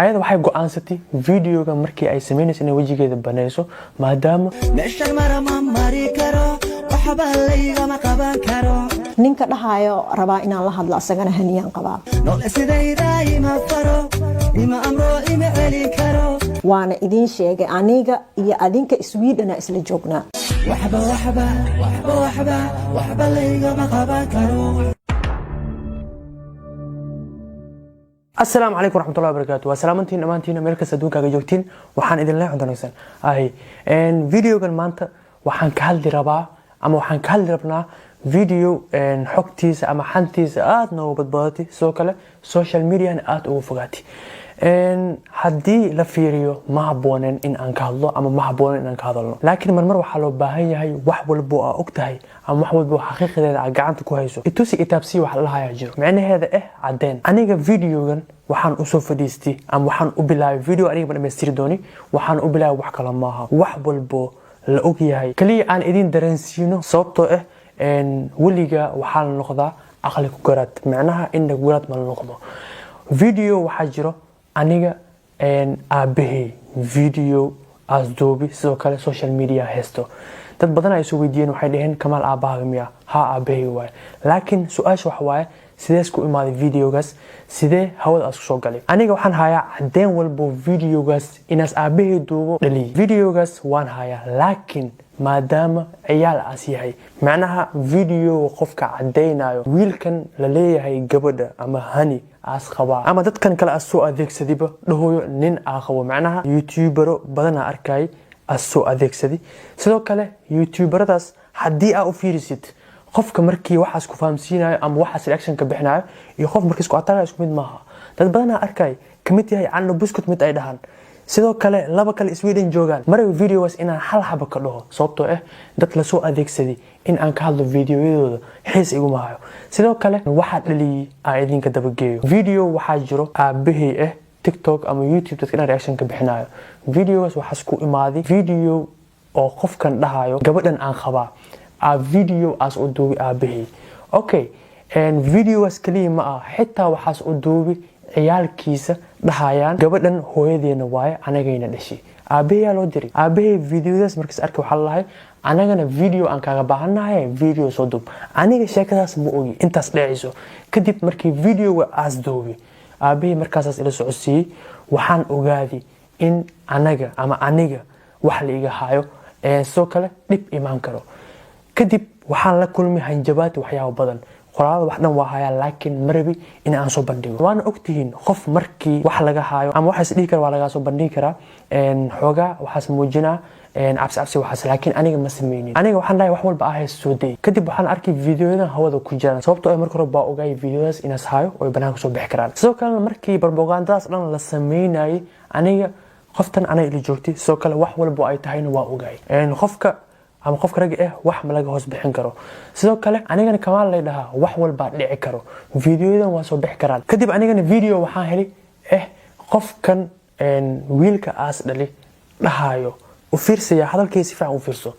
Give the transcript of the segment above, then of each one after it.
ayada waxay go'aansatay videoga markii ay sameynayso inay wajigeeda banayso maadaama meeshan marama mari karo waxba layga ma qaban karo ninka dhahayo rabaa inaan la hadlo asagana haniyaan qabaa nool sidayda ima faro ima amro ima celi karo waana idin sheegay aniga iyo adinka Sweden isla joognaa waxba layga ma qaban karo. السلام عليكم ورحمة الله وبركاته وسلامتين أمانتين أمريكا سدوكا جوكتين وحان إذن الله عندنا نكسن إن فيديو كان مانتا وحان كهالدي ربا أما وحان كهالدي ربنا فيديو إن حكتيس أما حانتيس نو بدباتي سوكالة سوشيال ميديا أوفقاتي إن حدي لفيريو ما هبونن إن أنكهالله أما ما هبونن إن أنكهالله لكن من مروح حلو باهي هاي وحول بو أكتهاي أما وحول بو حقيقة ذا عقانتك وهيسو إتوسي إتابسي وحلها يجيرو معني هذا عدين أنيقا فيديو waxaan u soo fadhiistay ama waxaan u bilaabay video aniga ma dhameystiri dooni waxaan u bilaabay wax kala maaha wax walbo la og yahay kaliya aan idin dareensiino sababtoo ah waliga waxaan noqdaa aqli ku garad macnaha in gurad ma noqdo video waxa jiro aniga aabahay video as doobi sidoo kale social media heesto dad badan ay soo weydiiyeen waxay dhaheen Kamal aabaha miya ha aabahay waay laakiin su'aasha waxa waaye sidee ku imaaday videogaas sidee hawada asku soo galay aniga waxaan hayaa cadeen walbo videogaas inaas aabahay duubo dhali videogaas waan hayaa laakiin maadaama ciyaal as yahay macnaha video qofka cadeynayo wiilkan la leeyahay gabadha ama hani as qaba ama dadkan kale as soo adeegsadiba dhahoyo nin aqabo macnaha youtubero badan arkay as soo adeegsadi sidoo kale youtuberadaas hadii aad u fiirisid qofka markii waxaas ku fahamsiinayo ama waxaas reaction ka bixinayo iyo qof markii isku ataga isku mid maaha dad badan arkay kamid yahay aan buskut mid ay dhahan sidoo kale laba kale Sweden joogan maray videos inaan hal xaba ka dhaho sababtoo ah dad la soo adeegsaday in aan ka hadlo videoyadooda xiis igu maayo sidoo kale waxa dhaliyay aan idinka dabageeyo video waxa jiro aabahay TikTok ama YouTube dadka reaction ka bixinayo videos waxa isku imaaday video oo qofkan dhahayo gabadhan aan qabaa video as u duubi aabahay okay and videos kaliya ma xitaa waxaas u duubi ciyaalkiisa dhahayaan gabadhan hooyadeena waaye anagayna dhashay aabahay loo diray aabahay videodaas markaas arkay waxa la lahay anagana video aan kaaga baahanahay video soo duub aniga sheekadaas ma ogi intaas dhacayso kadib markii videoga as duubi aabahay markaas ila socodsiiyay waxaan ogaaday in aniga wax la iga hayo soo kale dib iman karo kadib waxaan la kulmay hanjabaad waxyaabo badan qoraalada wax dhan waa hayaa laakiin marabi in aan soo bandhigo waan ogtihiin qof markii wax laga haayo ama waxa is dhigi kara waa laga soo bandhigi karaa xoogaa waxaas muujinaa cabsi waxaas laakiin aniga ma sameeynin aniga waxaan dhahay wax walba ah soo day kadib waxaan arkay videoyadan hawada ku jiraan sababtoo ay markii hore baa ogaay videodaas inaas haayo oo banaanka soo bixi karaan sidoo kale markii propagandadaas dhan la sameynayay aniga qoftan aniga ila joogtay sidoo kale wax walba ay tahayna waa ogaay qofka ama qofka rag wax ma laga hoos bixin karo sidoo kale anigana Kamal la dhahaa wax walba dhici karo videoyadan waa soo bixi karaan kadib anigana video waxaan helay qofkan wiilka aas dhali dhahayo u fiirsaya hadalkiisa fiican u fiirso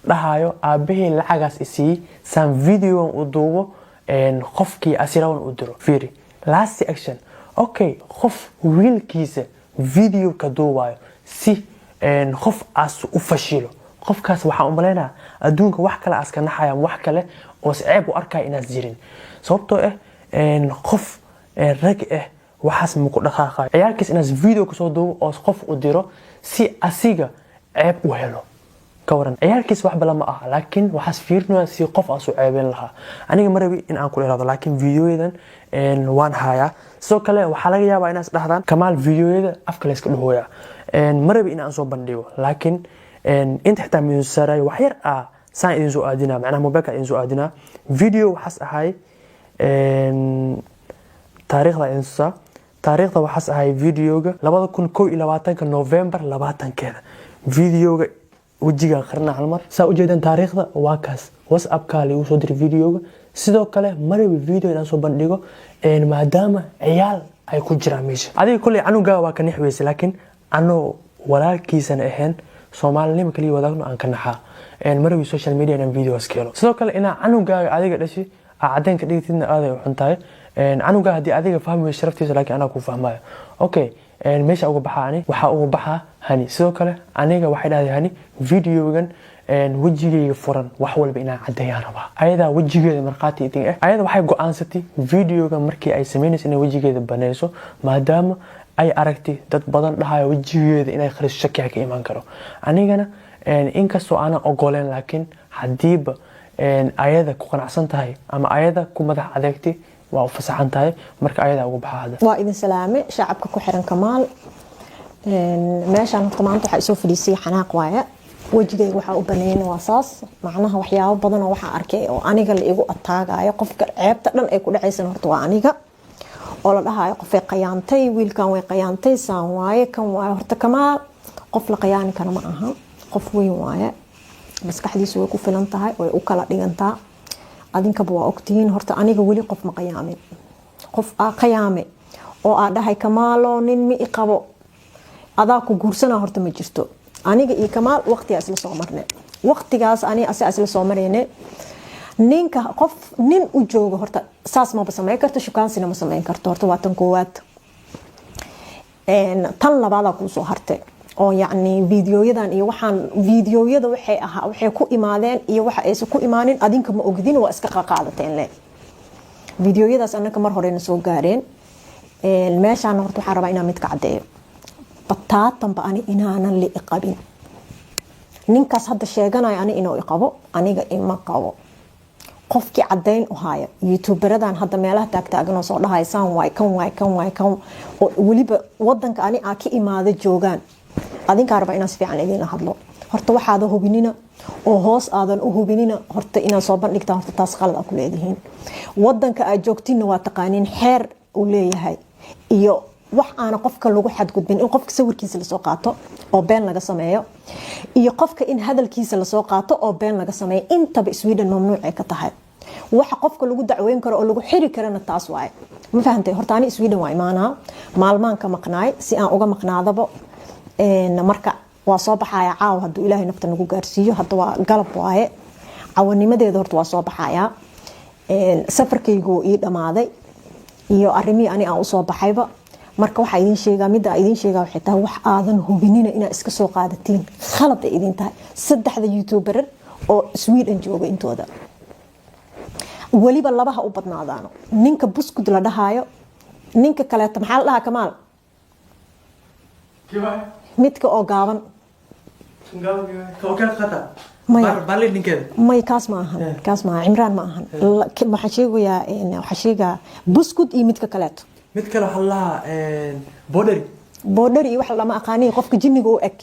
dhahayo aabahay lacagaas isii san video u duubo qofkii asirawan u diro fiiri last action okay qof wiilkiisa video ka duubayo si qof as u fashilo qofkaas waxa u maleynaa adduunka wax kale aska naxayaan wax kale oo ceeb u arkay inaad jirin sababtoo qof rag waxaas ma ku dhaqaaqay ciyaalkiis inaad video ka soo duubo oo qof u diro si asiga ceeb u helo ka waran ciyaalkiis wax bala ma aha laakiin waxaas fiirnaa si qof asu ceebeen lahaa aniga ma rabi in aan ku ilaado laakiin videoyadan waan hayaa sidoo kale waxa laga yaabaa inaad dhahdaan Kamal videoyada afka la iska dhahooya ma rabi in aan soo bandhigo laakiin انت حتى من السراي وحير سان إذن سو آدنا معناه موبايلك إذن سو آدنا فيديو وحس هاي تاريخ ذا إنسا تاريخ ذا وحس هاي فيديو لبعض كون كوي إلى واتن كنوفمبر لبعضن كذا فيديو وجيجا خرنا على المر سأوجدن تاريخ ذا واكاس واتساب كالي وصدر فيديو sidoo kale maray video inaan soo bandhigo maadaama ciyaal ay ku jiraan meesha adiga kulli anuga waa ka nixweys laakiin ano walaalkiisan ahayn Soomaaliyeed kaliya wadaagno aan ka naxaa maray social media and videos keelo sidoo kale ina anuga adiga dhashay cadeynka dhigtidna aad ay u xuntahay anuga hadii adiga fahmo sharaftiisa laakiin ana ku fahmayo okay meesha uga baxaa ani waxa uga baxaa hani sidoo kale aniga waxay dhahdeen hani videogan wajigayga furan wax walba inaan cadeeyaan rabaa ayada wajigeeda marqaati idin ayada waxay go'aansatay videoga markii ay sameynayso inay wajigeeda baneyso maadaama ay aragtay dad badan dhahayo wajigeeda inay khariis shaki ka iman karo anigana inkastoo aanan ogoleen laakiin hadiiba ayada ku qanacsan tahay ama ayada ku madax adeegtay waa u fasaxan tahay marka ayada ugu baxaada waa idin salaame shacabka ku xiran Kamaal meeshaan maanta waxa soo fadhiisay xanaaq waaya wajigayga waxa u baneeyay waa saas macnaha waxyaabo badan oo waxa arkay oo aniga la igu ataagayo qofka ceebta dhan ay ku dhacaysan horta waa aniga oo la dhahayo qof ay qayaantay wiilkan way qayaantay saan waaye kan waaye horta Kamaal qof la qayaani kara ma aha qof weyn waaye maskaxdiisu way ku filan tahay oo u kala dhigantaa adinka waa ogtiin horta aniga wali qof ma qayaamin qof qayaame oo dhahay Kamaalo nin mi qabo adaa ku guursana horta ma jirto aniga iyo Kamaal waqtigaas la soo marnay waqtigaas ani asaas la soo marayne ninka qof nin u joogo horta saas ma sameyn karto shukaansina ma sameyn karto horta waa tan koowaad tan labaad ku soo hartay oo yacni videoyadan iyo waxaan videoyada waxay ku imaadeen iyo waxa ay ku imaanin adinka ma ogdin waa iska qaadateen le videoyadaas annaka mar hore soo gaareen meeshaan horta waxaan rabaa inaan mid ka cadeeyo bataatan ba ani inaanan li qabin ninkaas hadda sheeganayo ani inuu qabo aniga ima qabo qofkii cadeyn u haayo youtuberadan hadda meelaha taagtaagan oo soo dhahaysaan way kan oo waliba wadanka ani ka imaado joogaan adinka arba inaan si fiican idin hadlo horta waxaad hubinina oo hoos aadan u hubinina horta inaan soo bandhigta horta taas qalad ku leedihiin wadanka aad joogtina waa taqaaniin xeer uu leeyahay iyo wax aan qofka lagu xadgudbin in qofka sawirkiisa la soo qaato oo been laga sameeyo iyo qofka in hadalkiisa la soo qaato oo been laga sameeyo intaba Sweden mamnuuc ay ka tahay waxa qofka lagu dacweyn karo oo lagu xiri karana taas waay ma fahantay horta ani Sweden waa imaanaa maalmaan ka maqnaay si aan uga maqnaadaba marka waa soo baxaya caaw haduu Ilaahay nafta nagu gaarsiiyo hadda waa galab waaye caawanimadeeda horta waa soo baxaya safarkaygu ii dhamaaday iyo arrimii ani aan u soo baxayba marka waxa idin sheegaa mid aan idin sheegaa waxay tahay wax aadan hubinina ina iska soo qaadatiin khalad ay idin tahay saddexda youtuber oo Sweden jooga intooda waliba labaha u badnaadaan ninka buskud la dhahayo ninka kale maxaa la dhahaa Kamaal midka oo gaaban may kaas ma Imraan ma ahan waxa sheegaa buskud iyo midka kale mid kale waxa la border iyo wax lama aqaani qofka jinniga oo eg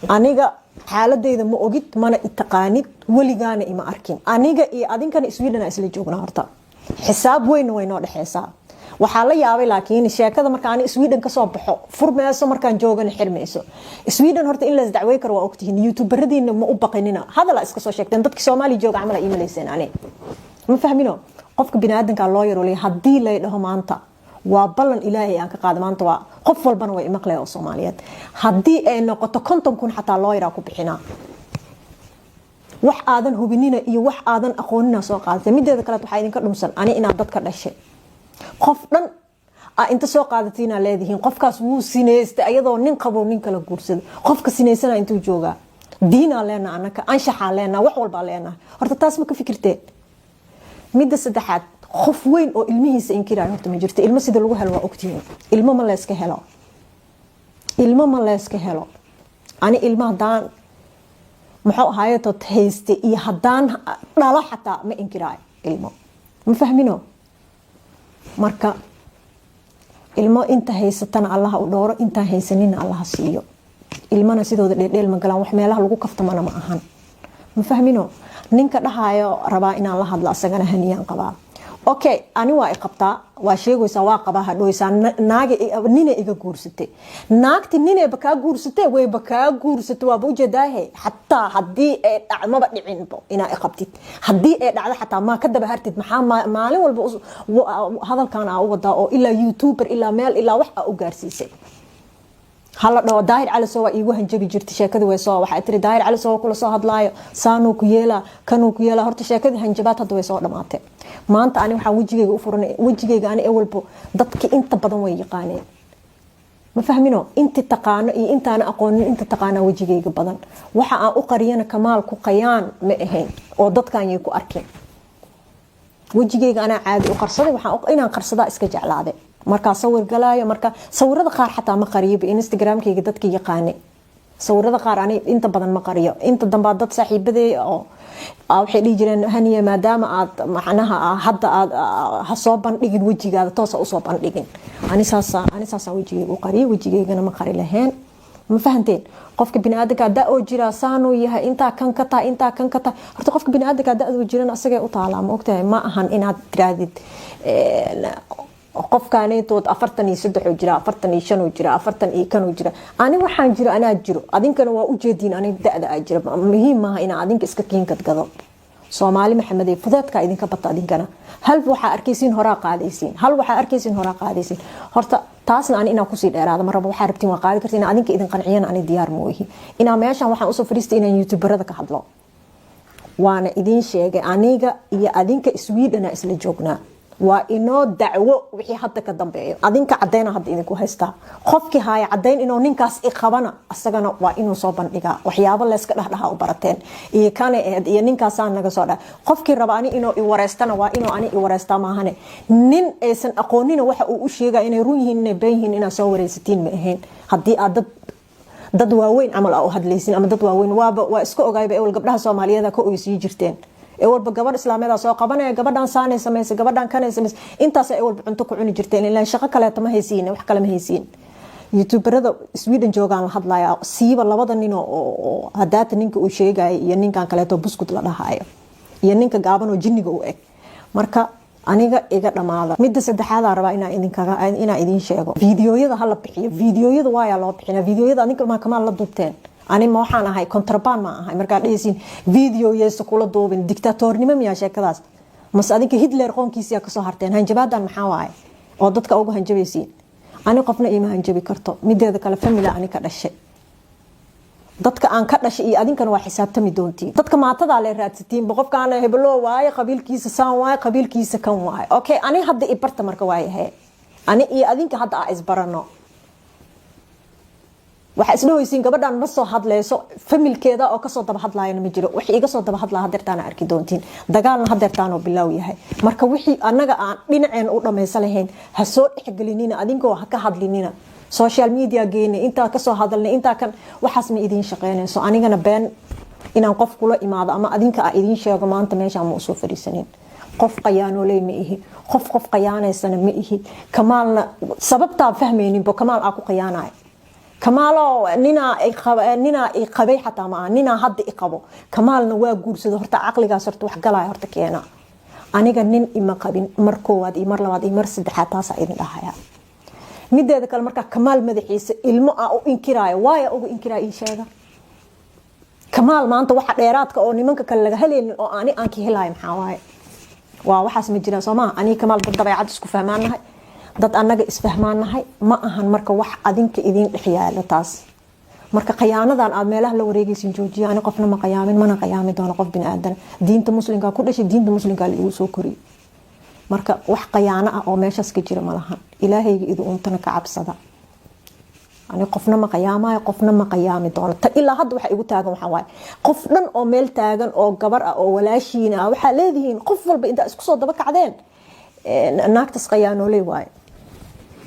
aniga xaaladeyda ma ogid mana taqaanid waligaana ima arkin aniga iyo adinkana Sweden isla joogna horta xisaab weyn way noo dhaxaysaa waxa la yaabay laakiin sheekada marka aan Sweden ka soo baxo furmayso markaan joogana xirmayso Sweden horta in la dacway karo waa ogtihiin youtuberadiina ma u baqinina hadal iska soo sheegteen dadka Soomaali jooga amal ay iimaysan ani ma fahmino qofka bini'aadanka loo yaro leeyahay hadii la dhaho maanta waa ballan Ilaahay aan ka qaado maanta waa qof walbana way maqlay oo Soomaaliyeed hadii ay noqoto 50 kun xataa loo yara ku bixina wax aadan hubinina iyo wax aadan aqoonina soo qaadatay mideeda kale waxa idin ka dhumsan ani inaad dadka dhashay qof dhan inta soo qaadatina leedihiin qofkaas wuu sineystay ayadoo nin qabo nin kala guursado qofka sineysana intuu jooga diina leena anaka anshaxa leena wax walba leena horta taas ma ka fikirtee midda saddexaad qof weyn oo ilmihiisa inkiraay horta ma jirto ilmo sida lagu helo waa ogtiin ilmo ma la iska helo ani ilmaha daan maxuu ahaayay tad hayste iyo hadaan dhala xataa ma inkiraay ilmo ma fahmino marka ilmo inta haysatana Allah u dhooro inta haysanina Allah siiyo ilmana sidooda dheedheel ma galaan wax meelaha lagu kaftamana ma ahan ma fahmino ninka dhahayo rabaa inaan la hadlo asagana haniyaan qabaa okay ani waa qabtaa waa sheegaysaa waa qabaa hadhooysaa naagi nina iga guursatay naagti nina ba ka guursatay way ba ka guursatay waa buujeedaahe hatta hadii ay dhacmaba dhicinbo ina qabtid hadii ay dhacdo hatta ma ka daba hartid maxaa maalin walba hadalkan aa u wadaa oo ilaa youtuber ilaa meel ilaa wax aa u gaarsiisay hala dhaw daahir cali soo iigu hanjabi jirtay sheekadu way soo waxa tiri daahir cali soo kula soo hadlaayo saanu ku yeela kanu ku yeela horta sheekada hanjabaad hadda way soo dhamaatay maanta ani waxa wajigayga u furanay wajigayga ani awalbo dadka inta badan way yaqaaneen ma fahmino inta taqaano iyo intaana aqoonin inta taqaana wajigayga badan waxa aan u qariyana kamaal ku qayaan ma ahayn oo dadkan ay ku arkeen wajigayga ana caadi u qarsaday waxaan inaan qarsadaa iska jeclaaday marka sawir galaayo marka sawirada qaar xataa ma qariyo Instagramkayga dadka yaqaanay sawirada qaar ani inta badan ma qariyo inta dambe dad saaxiibaday oo waxay dhigi jireen haniya maadaama aad macnaha hadda aad ha soo bandhigin wajigaada toos u soo bandhigin ani saasa wajigayga u qariyo wajigaygana ma qari lahayn ma fahanteen qofka bini'aadamka da oo jira saano yahay inta kan ka taa horta qofka bini'aadamka da oo jirana asagay u taalaa ma ogtahay ma ahan inaad tiraadid qofkaanaytood 43 jira 45 jira 40 kan jira ani waxaan jiro anaa jiro adinkana waa u jeedin ani da'da ay jira muhiim ma aha in adinka iska kiinkad gado Soomaali Maxamed ay fudeedka idinka bata adinkana hal waxa arkaysiin horaa qaadaysiin horta taasna ani inaan ku sii dheeraado marba waxa rabtiin waa qaadi kartiin adinka idin qanciyana ani diyaar moohi ina meeshan waxaan u soo fariistay inaan YouTuberada ka hadlo waana idin sheegay aniga iyo adinka Sweden isla joognaa waa inoo dacwo wixii hadda ka dambeeyo adinka cadeyna hadda idinku haystaa qofkii haaya cadeyn inuu ninkaas qabana asagana waa inuu soo bandhigaa waxyaabo la iska dhahdhaha u barateen iyo kana iyo ninkaas aan naga soo dhaa qofkii raba ani inuu i wareystana waa inuu ani i wareystaa maahane nin aysan aqoonina waxa uu u sheegaa inay run yihiin inay been yihiin inaa soo wareysatiin ma ahayn haddii aad dad waaweyn camal u hadlaysin ama dad waaweyn waa iska ogaayba ewel gabdhaha Soomaaliyeed ka oysii jirteen walba gabadh islaameed soo qabanaya gabadhan saanay sameysay gabadhan kanay sameysay intaas ay walba cunto ku cuni jirteen ilaa shaqo kale ma haysiin wax kale ma haysiin YouTuberada Sweden joogaan la hadlaya siiba labada nin oo hadaata ninka uu sheegay iyo ninkan kale to buskud la dhahayo iyo ninka gaaban oo jinniga u eg marka aniga iga dhamaada midda saddexaad aan rabaa inaan idin sheego fiidiyoyada hala bixiyo fiidiyoyada waa loo bixinaa fiidiyoyada adinka ma kamaal la duubteen ani ma waxaan ahay kontrabaan ma ahay marka dhaysin video yeeso kula duubin dictatornimo miya sheekadaas mas adinka Hitler qoonkiisa ka soo harteen hanjabaadan maxaa waay oo dadka ugu hanjabaysiin ani qofna ima hanjabi karto mideeda kale family ani ka dhashay dadka aan ka dhashay iyo adinkana waa xisaabtami doontiin dadka maatada la raadsatiin qofkaan heblo waay qabiilkiisa saan waay qabiilkiisa kan waay okay ani hadda i barta marka waayahay ani iyo adinka hadda aan isbarano waxa isdhawaysiin gabadhan ma soo hadlayso familkeeda oo ka soo daba hadlaayana ma jiro wixii iga soo daba hadlaa hadeertaan arki doontiin dagaalna hadeertaan oo bilaaw yahay marka wixii anaga aan dhinaceen u dhameeysan lahayn ha soo dhixgelinina adinkoo ha ka hadlinina social media geene inta ka soo hadalnay inta kan waxaas ma idin shaqeynayso anigana been inaan qof kula imaado ama adinka aan idin sheego maanta meesha ma soo fariisanin qof qayaano leey ma ihi qof qayaanaysana ma ihi kamaalna sababta fahmeenin bo kamaal aan ku qayaanaay kamaalo nina ay qabay xataa ma nina hadda i qabo kamaalna waa guursado horta aqligaas horta wax galay horta keena aniga nin ima qabin mar koowaad iyo mar labaad iyo mar saddexaad taas ay idin dhahaya mideeda kale marka kamaal madaxiisa ilmo u inkiraayo waaya ugu inkiraayo sheega kamaal maanta waxa dheeraadka oo nimanka kale laga helaynin oo aan ka helay maxaa waaye waa waxaas ma jira Soomaa ani kamaal dad dabeecad isku fahmaanahay dad anaga isfahmaanahay ma ahan marka wax adinka idin dhixyaalo taas marka khiyaanadan aad meelaha la wareegaysin joojiya ani qofna ma qiyaamin mana qiyaami doono qof bini aadan diinta muslimka ku dhashay diinta muslimka lagu soo koriyo marka wax qiyaano ah oo meeshaas ka jira malahan ilaahayga idin untana ka cabsada ani qofna ma qiyaamayo qofna ma qiyaami doono ta ilaa hadda waxa igu taagan waxa waay qof dhan oo meel taagan oo gabar ah oo walaashiina waxa leedihiin qof walba inta isku soo daba kacdeen naagtas qiyaano leey waay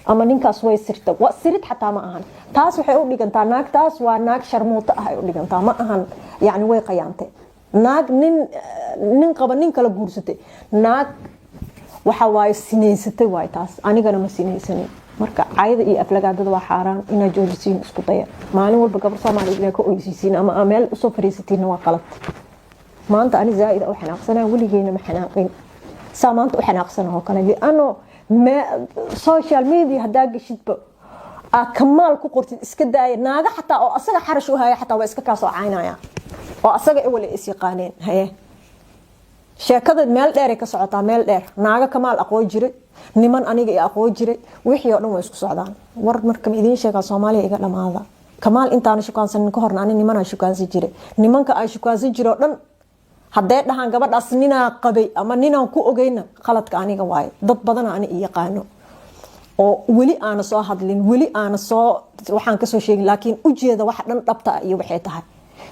ama ninkaas way sirta waa sirid xataa ma ahan taas waxay u dhigantaa naagtaas waa naag sharmuuta ah ay u dhigantaa ma ahan yaani way qiyaantay naag nin qaba nin kala guursatay naag waxa waay sineysatay waay taas anigana ma sineysanin marka caayada iyo aflagaadada waa xaraan ina joojisiin isku daya maalin walba gabar Soomaaliyeed inay ka oysiisiin ama meel u soo fariisatiin waa qalad maanta ani zaa'id oo xanaaqsanaa waligeena ma xanaaqin saamaanta u xanaaqsan oo kale li'ano social media hadaa gashidba kamaal ku qortid iska daaya naaga xataa oo asaga xarash u haya xataa waa iska ka soo caynaya oo asaga ay wali is yaqaaneen haye sheekada meel dheer ay ka socotaa meel dheer naaga kamaal aqoon jiray niman aniga ay aqoon jiray wixii oo dhan way isku socdaan war marka idin sheega Soomaaliya iga dhamaada kamaal intaan shukaansan ka horna niman aan shukaansan jiray nimanka ay shukaansan jiro dhan haday dhahan gabadhaas nina qabay ama nina ku ogeyna qaladka aniga waay dad badan aan i yaqaano oo weli aana soo hadlin weli aana soo waxaan kasoo sheegin laakiin ujeeda waxa dhan dhabta iyo waxay tahay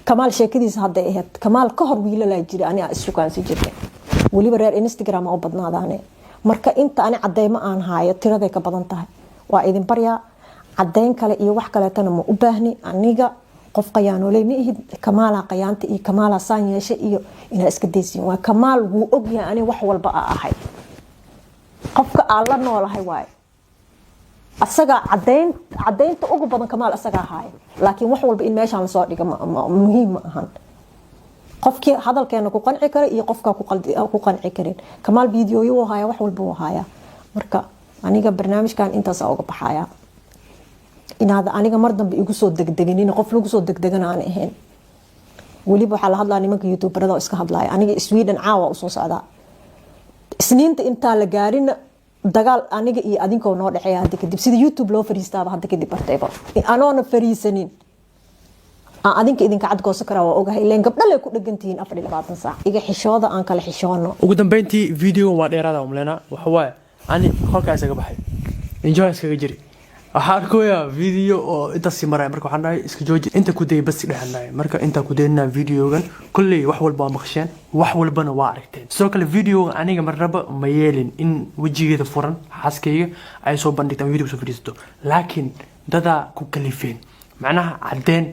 kamaal sheekadiisa hadday ahayd kamaal ka hor wiilalaa jira aniga issukaansi jirta weliba reer Instagram oo badnaadaane marka inta ani cadeymo aan haayo tiraday ka badan tahay waa idin baryaa cadeyn kale iyo wax kale tan ma u baahni aniga qof qayaanoolay ma ihid kamaala qayaanta iyo kamaala saan yeeshay iyo ina iska deysin waa kamaal wuu ogyahay ani wax walba ahay qofka aan la noolahay waay asaga cadeynta ugu badan kamaal asaga ahay laakiin wax walba in meeshaan soo dhiga muhiim ma ahan qofkii hadalkeena ku qanci kara iyo qofka ku qanci karin kamaal fiidiyooyo uu haya wax walba uu haya marka aniga barnaamijkan intaas uga baxaya inaad aniga mar dambe igu soo degdeganin qof lagu soo degdegana aan ahayn waliba waxa la hadlaa nimanka youtuberada oo iska hadlaaya aniga Sweden caawa u soo socda isniinta inta la gaarin dagaal aniga iyo adinka noo dhaxeeya hadda kadib sida YouTube loo fariistaaba hadda kadib bartayba anoona fariisanin adinka idinka cad gooso kara waa ogahay ileen gabdha lay ku dhagantihiin 24 saac iga xishooda aan kala xishoono ugu dambeyntii video waa dheeraada umleena waxa waaye ani qolkaas iga baxay enjoy iskaga jiri waxaan arkayaa video oo inta si maray marka waxaan dhahay iska jooji inta ku day bas dhexnaay marka inta ku deynaa videogan kulli wax walba maqsheen wax walbana waa aragteen soo kale video aniga marnaba ma yeelin in wajigeeda furan xaaskayga ay soo bandhigtaan video soo fadhiisto laakiin dada ku kalifeen macnaha cadeen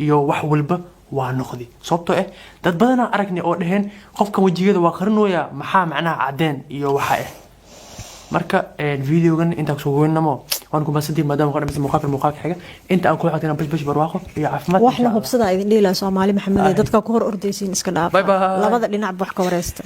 iyo wax walba waa noqdi sababtoo dad badan aragnay oo dhaheen qofka wajigeeda waa qarinooya maxaa macnaha cadeen iyo waxa marka videogan inta soo weynamo waan ku maasantii maadaama qodobada muuqaalka xiga inta aan ku xigtana bash barwaaqo iyo caafimaad waxna hubsada idin dheelaa Soomaali Maxamed dadka ku hor ordaysiin iska dhaaf labada dhinac wax ka wareysta